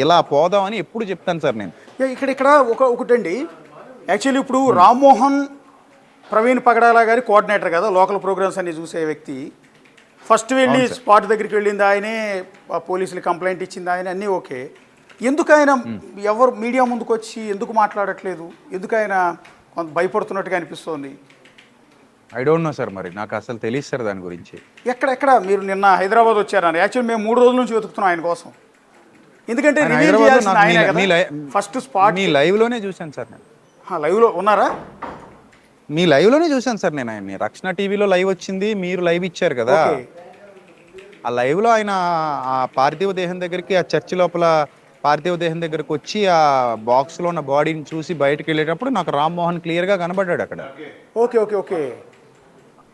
ఇలా పోదామని ఎప్పుడు చెప్తాను సార్ నేను. ఇక్కడ ఒకటండి, యాక్చువల్లీ ఇప్పుడు రామ్మోహన్ ప్రవీణ్ పగడాల గారి కోఆర్డినేటర్ కదా, లోకల్ ప్రోగ్రామ్స్ అన్ని చూసే వ్యక్తి. ఫస్ట్ వెళ్ళి స్పాట్ దగ్గరికి వెళ్ళింది ఆయనే, పోలీసులు కంప్లైంట్ ఇచ్చింది ఆయన, అన్నీ ఓకే. ఎందుకు ఆయన ఎవరు మీడియా ముందుకు వచ్చి ఎందుకు మాట్లాడట్లేదు? ఎందుకు ఆయన కొంత భయపడుతున్నట్టుగా అనిపిస్తోంది? ఐ డోంట్ నో సార్, మరి నాకు అసలు తెలియదు సార్ దాని గురించి. ఎక్కడ మీరు నిన్న హైదరాబాద్ వచ్చారని, యాక్చువల్లీ మేము 3 రోజుల నుంచి వెతుకుతున్నాం ఆయన కోసం. ఎందుకంటే ఫస్ట్ స్పాట్ మీ లైవ్లోనే చూశాను సార్ నేను. లైవ్లో ఉన్నారా? మీ లైవ్లోనే చూశాను సార్ నేను ఆయన్ని. రక్షణ టీవీలో లైవ్ వచ్చింది, మీరు లైవ్ ఇచ్చారు కదా. ఆ లైవ్లో ఆయన ఆ పార్థివ దేహం దగ్గరికి, ఆ చర్చి లోపల పార్థివ దేహం దగ్గరకు వచ్చి ఆ బాక్స్లో ఉన్న బాడీని చూసి బయటకు వెళ్ళేటప్పుడు నాకు రామ్మోహన్ క్లియర్గా కనబడ్డాడు అక్కడ. Okay okay okay.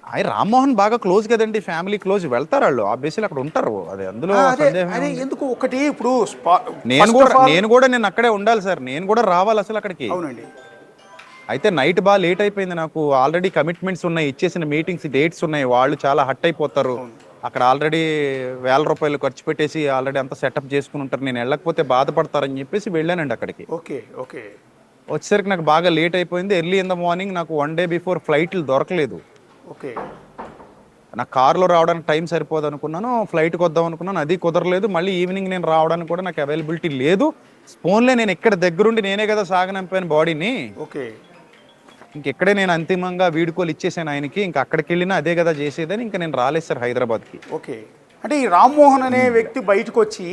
ఆయన రామ్మోహన్ బాగా క్లోజ్ కదండి, ఫ్యామిలీ క్లోజ్, వెళ్తారు వాళ్ళు ఆబ్వియస్లీ అక్కడ ఉంటారు. అది అందులో ఎందుకు ఒకటి ఇప్పుడు నేను కూడా నేను అక్కడే ఉండాలి సార్, నేను కూడా రావాలి అసలు అక్కడికి. అవునండి. అయితే నైట్ బాగా లేట్ అయిపోయింది నాకు, ఆల్రెడీ కమిట్మెంట్స్ ఉన్నాయి, ఇచ్చేసిన మీటింగ్స్ డేట్స్ ఉన్నాయి, వాళ్ళు చాలా హట్ అయిపోతారు. అక్కడ ఆల్రెడీ 1000 రూపాయలు ఖర్చు పెట్టేసి ఆల్రెడీ అంతా సెటప్ చేసుకుని ఉంటారు, నేను వెళ్ళకపోతే బాధపడతారని చెప్పేసి వెళ్ళానండి అక్కడికి. Okay okay. వచ్చేసరికి నాకు బాగా లేట్ అయిపోయింది. ఎర్లీ ఇన్ ద మార్నింగ్ నాకు 1 డే బిఫోర్ ఫ్లైట్లు దొరకలేదు. ఓకే. నాకు కార్లో రావడానికి టైం సరిపోదు అనుకున్నాను, ఫ్లైట్కి వద్దాం అనుకున్నాను, అది కుదరలేదు. మళ్ళీ ఈవినింగ్ నేను రావడానికి కూడా నాకు అవైలబిలిటీ లేదు. ఫోన్లే నేను ఇక్కడ దగ్గరుండి నేనే కదా సాగనంపాను బాడీని. ఓకే. ఇంకెక్కడే నేను అంతిమంగా వీడుకోలు ఇచ్చేసాను ఆయనకి, ఇంకా అక్కడికి వెళ్ళినా అదే కదా చేసేదని ఇంకా నేను రాలేదు సార్ హైదరాబాద్కి. ఓకే. అంటే ఈ రామ్మోహన్ అనే వ్యక్తి బయటకు వచ్చి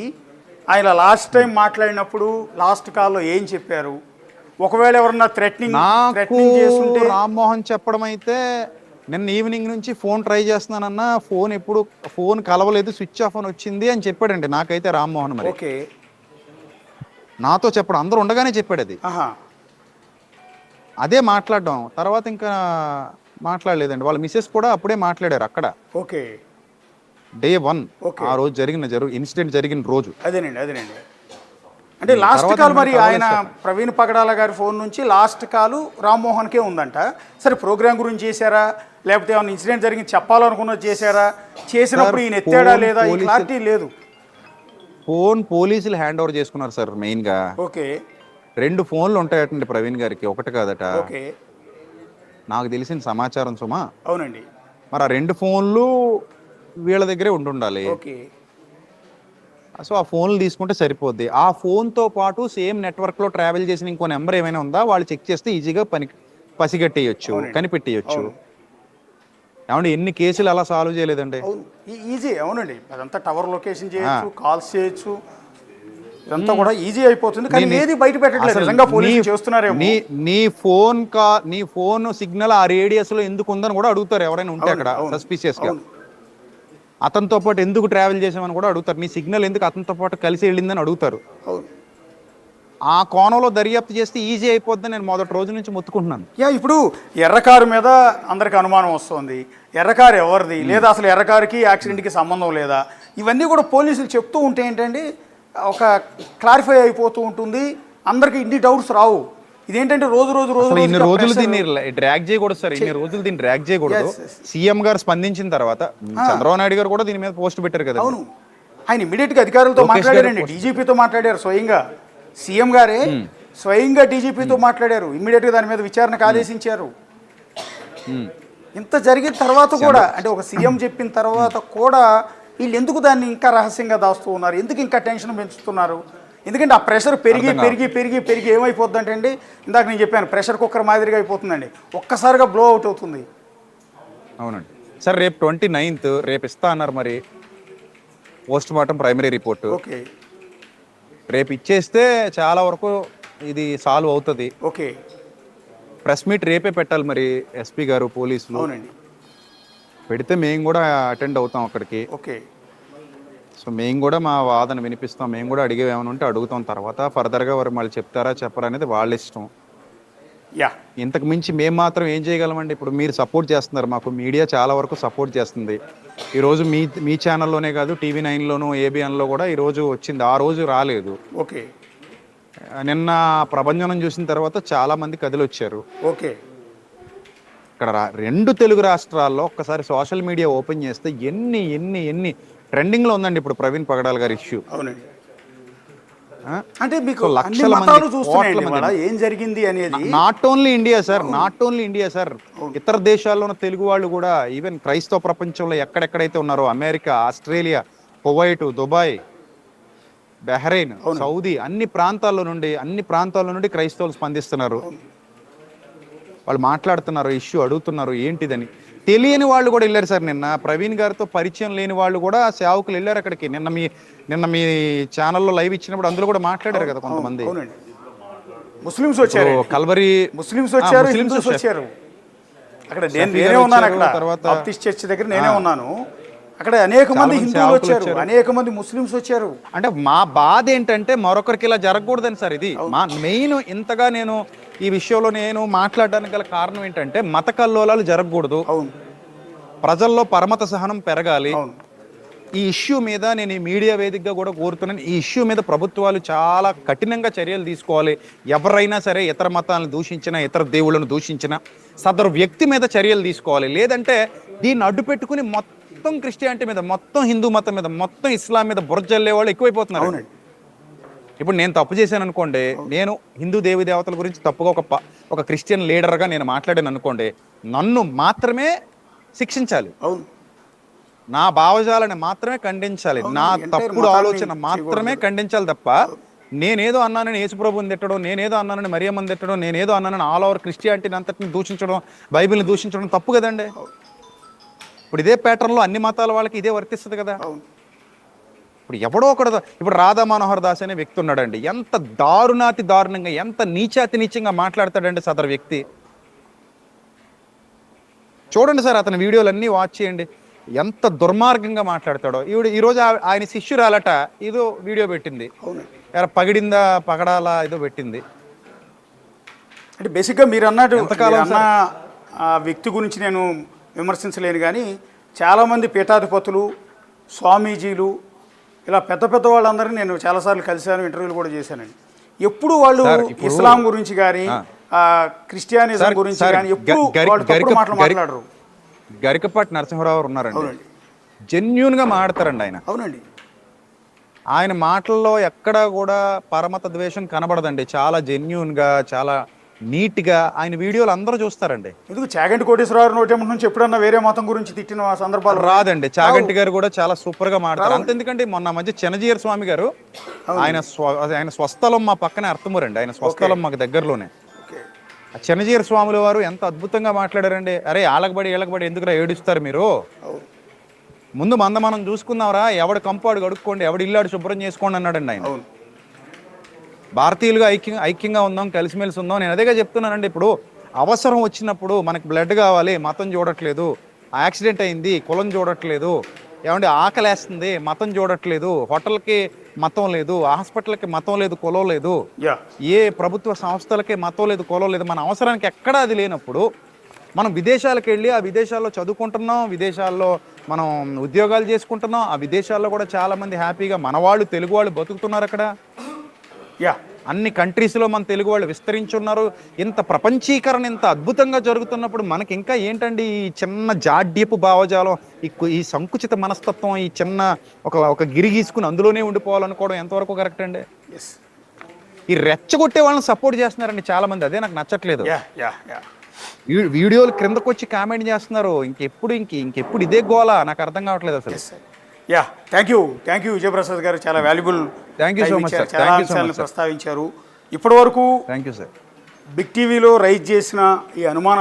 ఆయన లాస్ట్ టైం మాట్లాడినప్పుడు లాస్ట్ కాల్లో ఏం చెప్పారు? ఒకవేళ ఎవరన్నా థ్రెటనింగ్ చేస్తుంటే రామ్మోహన్ చెప్పడం అయితే, నిన్న ఈవినింగ్ నుంచి ఫోన్ ట్రై చేస్తున్నానన్నా, ఫోన్ కలవలేదు, స్విచ్ ఆఫ్ అని వచ్చింది అని చెప్పాడండి నాకైతే రామ్మోహన్. మరి ఓకే, నాతో చెప్పడం, అందరూ ఉండగానే చెప్పాడు అది. అదే మాట్లాడడం, తర్వాత ఇంకా మాట్లాడలేదండి. వాళ్ళ మిసెస్ కూడా అప్పుడే మాట్లాడారు అక్కడ. ఓకే. డే 1 ఆ రోజు ఇన్సిడెంట్ జరిగిన రోజు. అదేనండి. అంటే లాస్ట్ కాల్ మరి ఆయన ప్రవీణ్ పగడాల గారి ఫోన్ నుంచి లాస్ట్ కాల్ రామ్మోహన్కే ఉందంట. సరే, ప్రోగ్రామ్ గురించి చేశారా, లేకపోతే ఏమైనా ఇన్సిడెంట్ జరిగింది చెప్పాలనుకున్నది చేశారా? చేసినప్పుడు ఈయన ఎత్తాడా లేదా, ఈ క్లారిటీ లేదు. ఫోన్ పోలీసులు హ్యాండ్ ఓవర్ చేసుకున్నారు సార్ మెయిన్గా. ఓకే. 2 ఫోన్లు ఉంటాయటండి ప్రవీణ్ గారికి, ఒకటి కాదట. ఓకే. నాకు తెలిసిన సమాచారం సుమా. అవునండి. మరి ఆ 2 ఫోన్లు వీళ్ళ దగ్గరే ఉండాలి. ఓకే. సో ఆ ఫోన్లు తీసుకుంటే సరిపోద్ది. ఆ ఫోన్తో పాటు సేమ్ నెట్వర్క్లో ట్రావెల్ చేసిన ఇంకో నెంబర్ ఏమైనా ఉందా వాళ్ళు చెక్ చేస్తే ఈజీగా పసిగట్టేయచ్చు, కనిపెట్టేయచ్చు. ఏమంటే ఎన్ని కేసులు అలా సాల్వ్ చేయలేదండి. ఈజీ. అవునండి, అదంతా టవర్ లొకేషన్ చేయొచ్చు, కాల్స్ చేయొచ్చు, ఇదంతా కూడా ఈజీ అయిపోతుంది. కానీ ఏది బయట పెట్టట్లేదు, నిజంగా పోలీసులు చేస్తున్నారేమో. నీ ఫోన్ సిగ్నల్ ఆ రేడియస్ లో ఎందుకు ఉందని కూడా అడుగుతారు ఎవరైనా ఉంటే అక్కడ సస్పిషియస్ గా. అతనితో పాటు ఎందుకు ట్రావెల్ చేసామని కూడా అడుగుతారు. నీ సిగ్నల్ ఎందుకు అతనితో పాటు కలిసి వెళ్ళిందని అడుగుతారు. ఆ కోణంలో దర్యాప్తు చేస్తే ఈజీ అయిపోద్దని నేను మొదటి రోజు నుంచి మొత్తుకుంటున్నాను. ఇప్పుడు ఎర్రకారు మీద అందరికి అనుమానం వస్తుంది. ఎర్రకారు ఎవరిది, లేదా అసలు ఎర్రకారుకి యాక్సిడెంట్కి సంబంధం లేదా, ఇవన్నీ కూడా పోలీసులు చెప్తూ ఉంటే ఏంటండి ఒక క్లారిఫై అయిపోతూ ఉంటుంది. అందరికి ఇన్ని డౌట్స్ రావు. ఇదేంటంటే రోజు ఇన్ని రోజులు దీన్ని డ్రాగ్ చేయకూడదు సార్, ఇన్ని రోజులు దీన్ని డ్రాగ్ చేయకూడదు. సీఎం గారు స్పందించిన తర్వాత చంద్రబాబు నాయుడు గారు కూడా దీని మీద పోస్ట్ పెట్టారు కదా. అవును, ఆయన ఇమీడియట్ గా అధికారులతో మాట్లాడారండి, డీజీపీతో మాట్లాడారు స్వయంగా. సీఎం గారే స్వయంగా డీజీపీతో మాట్లాడారు, ఇమీడియట్ గా దాని మీద విచారణకు ఆదేశించారు. ఇంత జరిగిన తర్వాత కూడా, అంటే ఒక సీఎం చెప్పిన తర్వాత కూడా వీళ్ళు ఎందుకు దాన్ని ఇంకా రహస్యంగా దాస్తూ ఉన్నారు? ఎందుకు ఇంకా టెన్షన్ పెంచుతున్నారు? ఎందుకంటే ఆ ప్రెషర్ పెరిగి ఏమైపోద్ది అంటే అండి, ఇందాక నేను చెప్పాను, ప్రెషర్ కుక్కర్ మాదిరిగా అయిపోతుందండి, ఒక్కసారిగా బ్లో అవుట్ అవుతుంది. అవునండి సార్. రేపు 29th రేపు ఇస్తా అన్నారు మరి post mortem primary report. Okay. రేపు ఇచ్చేస్తే చాలా వరకు ఇది సాల్వ్ అవుతుంది. ఓకే. ప్రెస్ మీట్ రేపే పెట్టాలి మరి ఎస్పీ గారు, పోలీసులు. అవునండి. పెడితే మేము కూడా అటెండ్ అవుతాం అక్కడికి. ఓకే. సో మేము కూడా మా వాదన వినిపిస్తాం, మేము కూడా అడిగేవి ఏమైనా ఉంటే అడుగుతాం. తర్వాత ఫర్దర్గా వారు మళ్ళీ చెప్తారా చెప్పరా అనేది వాళ్ళ ఇష్టం. ఇంతకు మించి మేము మాత్రం ఏం చేయగలమండి? ఇప్పుడు మీరు సపోర్ట్ చేస్తున్నారు, మాకు మీడియా చాలా వరకు సపోర్ట్ చేస్తుంది. ఈరోజు మీ ఛానల్లోనే కాదు, TV9లోను, ABNలో కూడా ఈరోజు వచ్చింది, ఆ రోజు రాలేదు. ఓకే. నిన్న ప్రభంజనం చూసిన తర్వాత చాలా మంది కదిలి వచ్చారు. ఓకే. ఇక్కడ 2 తెలుగు రాష్ట్రాల్లో ఒక్కసారి సోషల్ మీడియా ఓపెన్ చేస్తే ఎన్ని ట్రెండింగ్లో ఉందండి ఇప్పుడు ప్రవీణ్ పగడాల్ గారి ఇష్యూ. అవునండి. అంటే మీకు సో అన్ని లక్షల మతాలు మంది, చూస్తున్నాయండి కోట్ల మంది. ఇవాళ ఏం జరిగింది అనేది. Not only India sir, not only India sir, ఇతర దేశాల్లో ఉన్న తెలుగు వాళ్ళు కూడా, ఈవెన్ క్రైస్తవ ప్రపంచంలో ఎక్కడెక్కడైతే ఉన్నారో, America, Australia, Kuwait, Dubai, Bahrain, Saudi, అన్ని ప్రాంతాల్లో నుండి క్రైస్తవులు స్పందిస్తున్నారు. వాళ్ళు మాట్లాడుతున్నారు, ఇష్యూ అడుగుతున్నారు ఏంటిదని. తెలియని వాళ్ళు కూడా వెళ్ళారు సార్. నిన్న ప్రవీణ్ గారితో పరిచయం లేని వాళ్ళు కూడా సేవకులు వెళ్ళారు అక్కడికి. నిన్న మీ ఛానల్లో లైవ్ ఇచ్చినప్పుడు అందులో కూడా మాట్లాడారు కదా కొంతమంది. అవునండి, ముస్లిమ్స్ వచ్చారు, కల్వరి ముస్లిమ్స్ వచ్చారు, హిందూస్ వచ్చారు. అక్కడ నేనే ఉన్నాను, అక్కడ బాప్టిస్ట్ చర్చ్ దగ్గర నేనే ఉన్నాను. అక్కడ అనేక మంది హిందువులు వచ్చారు, అనేక మంది ముస్లిమ్స్ వచ్చారు. అంటే మా బాధ ఏంటంటే మరొకరికి ఇలా జరగకూడదని సార్. ఇది మా మెయిన్. ఇంతగా నేను ఈ విషయంలో మాట్లాడడానికి గల కారణం ఏంటంటే మత కల్లోలాలు జరగకూడదు, ప్రజల్లో పరమత సహనం పెరగాలి. ఈ ఇష్యూ మీద నేను ఈ మీడియా వేదికగా కూడా కోరుతున్నాను. ఈ ఇష్యూ మీద ప్రభుత్వాలు చాలా కఠినంగా చర్యలు తీసుకోవాలి. ఎవరైనా సరే ఇతర మతాలను దూషించినా, ఇతర దేవుళ్ళను దూషించినా సదరు వ్యక్తి మీద చర్యలు తీసుకోవాలి. లేదంటే దీన్ని అడ్డు పెట్టుకుని మొత్తం క్రిస్టియానిటీ మీద, మొత్తం హిందూ మతం మీద, మొత్తం ఇస్లాం మీద బురజల్లే వాళ్ళు ఎక్కువైపోతున్నారు. ఇప్పుడు నేను తప్పు చేశాను అనుకోండి, నేను హిందూ దేవి దేవతల గురించి తప్పుగా ఒక క్రిస్టియన్ లీడర్గా నేను మాట్లాడాను అనుకోండి, నన్ను మాత్రమే శిక్షించాలి, నా భావజాలని మాత్రమే ఖండించాలి, నా తప్పుడు ఆలోచన మాత్రమే ఖండించాలి తప్ప నేనేదో అన్నానని యేసుప్రభుని తిట్టడం, నేనేదో అన్నానని మరియమ్మని తిట్టడం, నేనేదో అన్నానని ఆల్ ఓవర్ క్రిస్టియానిటీని అంతటిని దూషించడం, బైబిల్ని దూషించడం తప్పు కదండి. ఇప్పుడు ఇదే ప్యాటర్న్లో అన్ని మతాల వాళ్ళకి ఇదే వర్తిస్తుంది కదా. ఇప్పుడు ఎవడో ఒకడు, ఇప్పుడు రాధా మనోహర్ దాస్ అనే వ్యక్తి ఉన్నాడండి, ఎంత దారుణంగా, ఎంత నీచంగా మాట్లాడతాడండి సదరు వ్యక్తి. చూడండి సార్, అతని వీడియోలన్నీ వాచ్ చేయండి, ఎంత దుర్మార్గంగా మాట్లాడతాడో. ఈరోజు ఆయన శిష్యురాలట ఏదో వీడియో పెట్టింది, పగిడిందా పగడాలా ఏదో పెట్టింది. అంటే బేసిక్గా మీరు అన్నట్టు అన్న ఆ వ్యక్తి గురించి నేను విమర్శించలేను, కానీ చాలామంది పీఠాధిపతులు, స్వామీజీలు, ఇలా పెద్ద వాళ్ళందరినీ నేను చాలాసార్లు కలిశాను, ఇంటర్వ్యూలు కూడా చేశానండి. ఎప్పుడు వాళ్ళు ఇస్లాం గురించి కానీ క్రిస్టియానిజం గురించి కానీ ఎప్పుడు మాట్లాడరు. గరికపాటి నరసింహరావు ఉన్నారండి, జెన్యూన్గా మాట్లాడతారండి ఆయన. అవునండి, ఆయన మాటల్లో ఎక్కడా కూడా పరమత ద్వేషం కనబడదండి. చాలా జెన్యూన్గా, చాలా నీట్గా ఆయన వీడియోలు అందరూ చూస్తారండి. ఎందుకు చాగంటి కోటేశ్వరరావు నోటి నుంచి ఎప్పుడన్నా వేరే మతం గురించి తిట్టిన సందర్భాలు రాదండి. చాగంటి గారు కూడా చాలా సూపర్గా మాట్లాడతారు. అంతెందుకంటే మొన్న మధ్య చిన్నజీయర్ స్వామి గారు, ఆయన స్వస్థలం మా పక్కనే అర్థమూరండి, ఆయన స్వస్థలం మాకు దగ్గరలోనే. చిన్నజీయర్ స్వాముల వారు ఎంత అద్భుతంగా మాట్లాడారండి. అరే ఆలకబడి ఎందుకురా ఏడుస్తారు మీరు, ముందు మనం చూసుకుందాంరా, ఎవడు కంపాడు కడుక్కోండి, ఎవడు ఇల్లాడు శుభ్రం చేసుకోండి అన్నాడండి ఆయన. భారతీయులుగా ఐక్యంగా ఉందాం, కలిసిమెలిసి ఉందాం. నేను అదేగా చెప్తున్నానండి. ఇప్పుడు అవసరం వచ్చినప్పుడు మనకు బ్లడ్ కావాలి, మతం చూడట్లేదు, యాక్సిడెంట్ అయింది, కులం చూడట్లేదు, ఏమంటే ఆకలేస్తుంది, మతం చూడట్లేదు, హోటల్కి మతం లేదు, హాస్పిటల్కి మతం లేదు, కులం లేదు, ఏ ప్రభుత్వ సంస్థలకి మతం లేదు, కులం లేదు. మన అవసరానికి ఎక్కడా అది లేనప్పుడు మనం విదేశాలకు వెళ్ళి ఆ విదేశాల్లో చదువుకుంటున్నాం, విదేశాల్లో మనం ఉద్యోగాలు చేసుకుంటున్నాం, ఆ విదేశాల్లో కూడా చాలామంది హ్యాపీగా మన వాళ్ళు, తెలుగు వాళ్ళు బతుకుతున్నారు అక్కడ. అన్ని కంట్రీస్లో మన తెలుగు వాళ్ళు విస్తరించున్నారు. ఇంత ప్రపంచీకరణ ఇంత అద్భుతంగా జరుగుతున్నప్పుడు మనకి ఇంకా ఏంటండి ఈ చిన్న జాడ్యపు భావజాలం, ఈ సంకుచిత మనస్తత్వం, ఈ చిన్న ఒక గిరి గీసుకుని అందులోనే ఉండిపోవాలనుకోవడం ఎంతవరకు కరెక్ట్ అండి? ఈ రెచ్చగొట్టే వాళ్ళని సపోర్ట్ చేస్తున్నారండి చాలామంది, అదే నాకు నచ్చట్లేదు. వీడియోలు క్రిందకు వచ్చి కామెంట్ చేస్తున్నారు, ఇంకెప్పుడు ఇదే గోలా, నాకు అర్థం కావట్లేదు అసలు. థ్యాంక్ యూ విజయప్రసాద్ గారు, చాలా వాల్యుబుల్, చాలా అంశాలను ప్రస్తావించారు. ఇప్పటి వరకు థ్యాంక్ యూ సార్. బిగ్ టీవీలో రైజ్ చేసిన ఈ అనుమానాలు